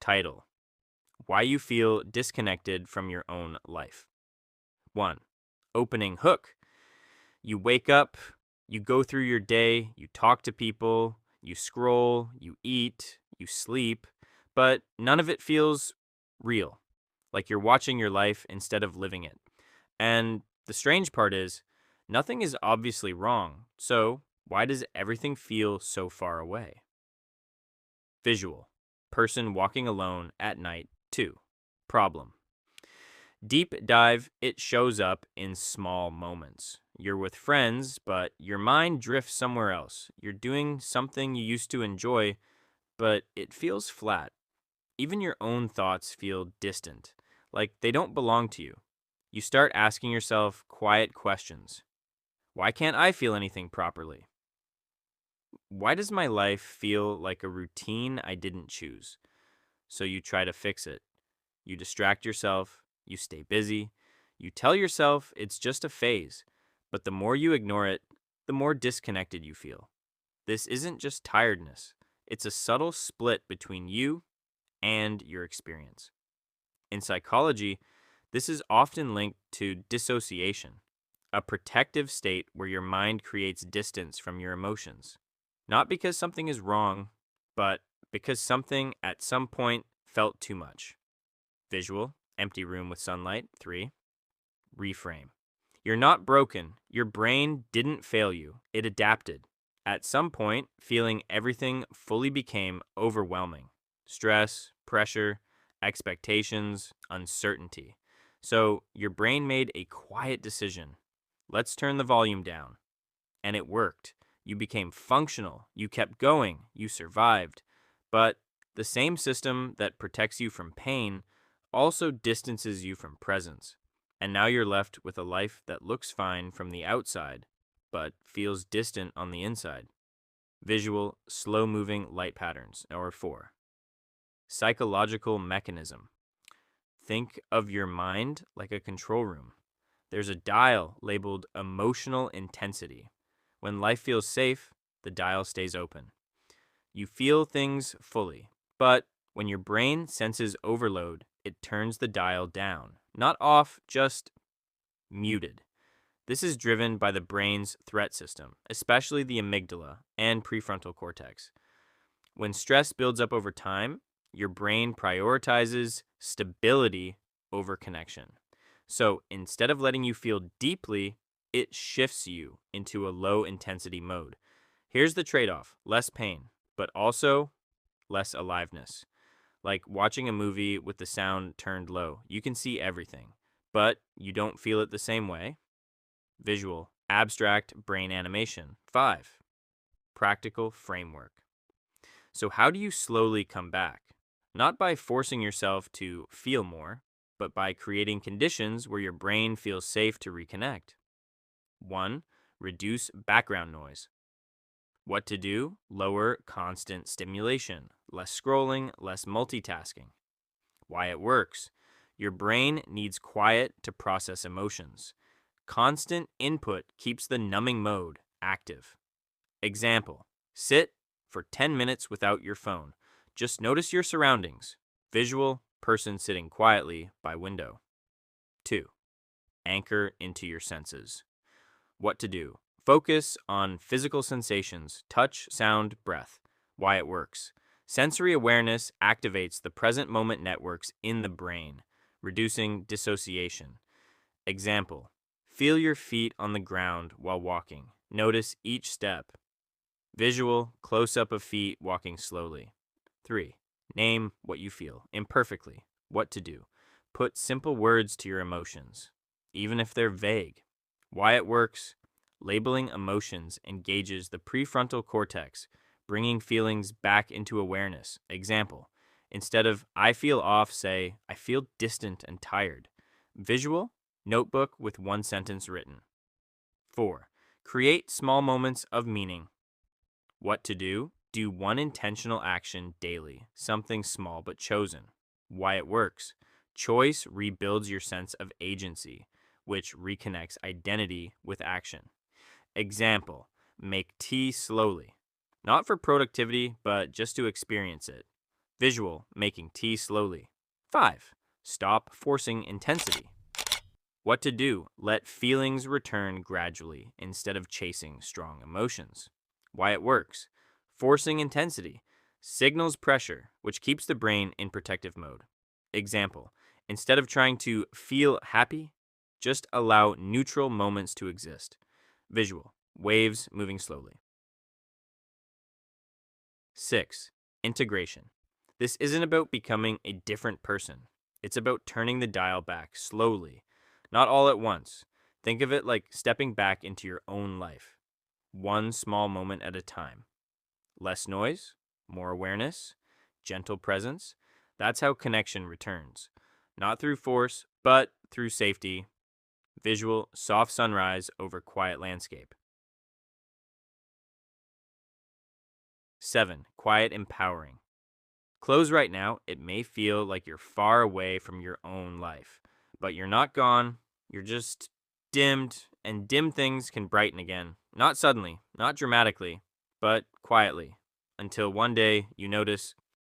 Title: Why you feel disconnected from your own life. 1. Opening hook. You wake up, you go through your day, you talk to people, you scroll, you eat, you sleep, but none of it feels real, like you're watching your life instead of living it. And the strange part is, nothing is obviously wrong, so why does everything feel so far away? Visual: Person walking alone at night. 2. Problem: Deep dive, it shows up in small moments. You're with friends, but your mind drifts somewhere else. You're doing something you used to enjoy, but it feels flat. Even your own thoughts feel distant, like they don't belong to you. You start asking yourself quiet questions. Why can't I feel anything properly? Why does my life feel like a routine I didn't choose? So you try to fix it. You distract yourself, you stay busy, you tell yourself it's just a phase, but the more you ignore it, the more disconnected you feel. This isn't just tiredness, it's a subtle split between you and your experience. In psychology, this is often linked to dissociation, a protective state where your mind creates distance from your emotions. Not because something is wrong, but because something at some point felt too much. Visual: Empty room with sunlight. 3. Reframe: You're not broken. Your brain didn't fail you. It adapted. At some point, feeling everything fully became overwhelming. Stress, pressure, expectations, uncertainty. So your brain made a quiet decision. Let's turn the volume down. And it worked. You became functional. You kept going. You survived. But the same system that protects you from pain also distances you from presence. And now you're left with a life that looks fine from the outside, but feels distant on the inside. Visual: Slow moving light patterns. Or 4. Psychological mechanism: Think of your mind like a control room. There's a dial labeled emotional intensity. When life feels safe, the dial stays open. You feel things fully, but when your brain senses overload, it turns the dial down. Not off, just muted. This is driven by the brain's threat system, especially the amygdala and prefrontal cortex. When stress builds up over time, your brain prioritizes stability over connection. So instead of letting you feel deeply, it shifts you into a low intensity mode. Here's the trade off: less pain, but also less aliveness. Like watching a movie with the sound turned low. You can see everything, but you don't feel it the same way. Visual: Abstract brain animation. 5. Practical framework. So, how do you slowly come back? Not by forcing yourself to feel more, but by creating conditions where your brain feels safe to reconnect. 1. Reduce background noise. What to do? Lower constant stimulation, less scrolling, less multitasking. Why it works: Your brain needs quiet to process emotions. Constant input keeps the numbing mode active. Example: Sit for 10 minutes without your phone. Just notice your surroundings. Visual: Person sitting quietly by window. 2. Anchor into your senses. What to do? Focus on physical sensations: touch, sound, breath. Why it works: Sensory awareness activates the present moment networks in the brain, reducing dissociation. Example: Feel your feet on the ground while walking. Notice each step. Visual: Close up of feet walking slowly. 3. Name what you feel imperfectly. What to do? Put simple words to your emotions, even if they're vague. Why it works: Labeling emotions engages the prefrontal cortex, bringing feelings back into awareness. Example: Instead of "I feel off," say "I feel distant and tired." Visual: Notebook with one sentence written. 4. Create small moments of meaning. What to do? Do one intentional action daily, something small but chosen. Why it works: Choice rebuilds your sense of agency, which reconnects identity with action. Example: Make tea slowly. Not for productivity, but just to experience it. Visual, making tea slowly. 5. Stop forcing intensity. What to do? Let feelings return gradually instead of chasing strong emotions. Why it works. Forcing intensity signals pressure, which keeps the brain in protective mode. Example, instead of trying to feel happy, just allow neutral moments to exist. Visual, waves moving slowly. 6. Integration. This isn't about becoming a different person. It's about turning the dial back slowly, not all at once. Think of it like stepping back into your own life, one small moment at a time. Less noise, more awareness, gentle presence. That's how connection returns. Not through force, but through safety. Visual, soft sunrise over quiet landscape. 7. Quiet empowering. Close right now. It may feel like you're far away from your own life, but you're not gone. You're just dimmed, and dim things can brighten again. Not suddenly, not dramatically, but quietly. Until one day you notice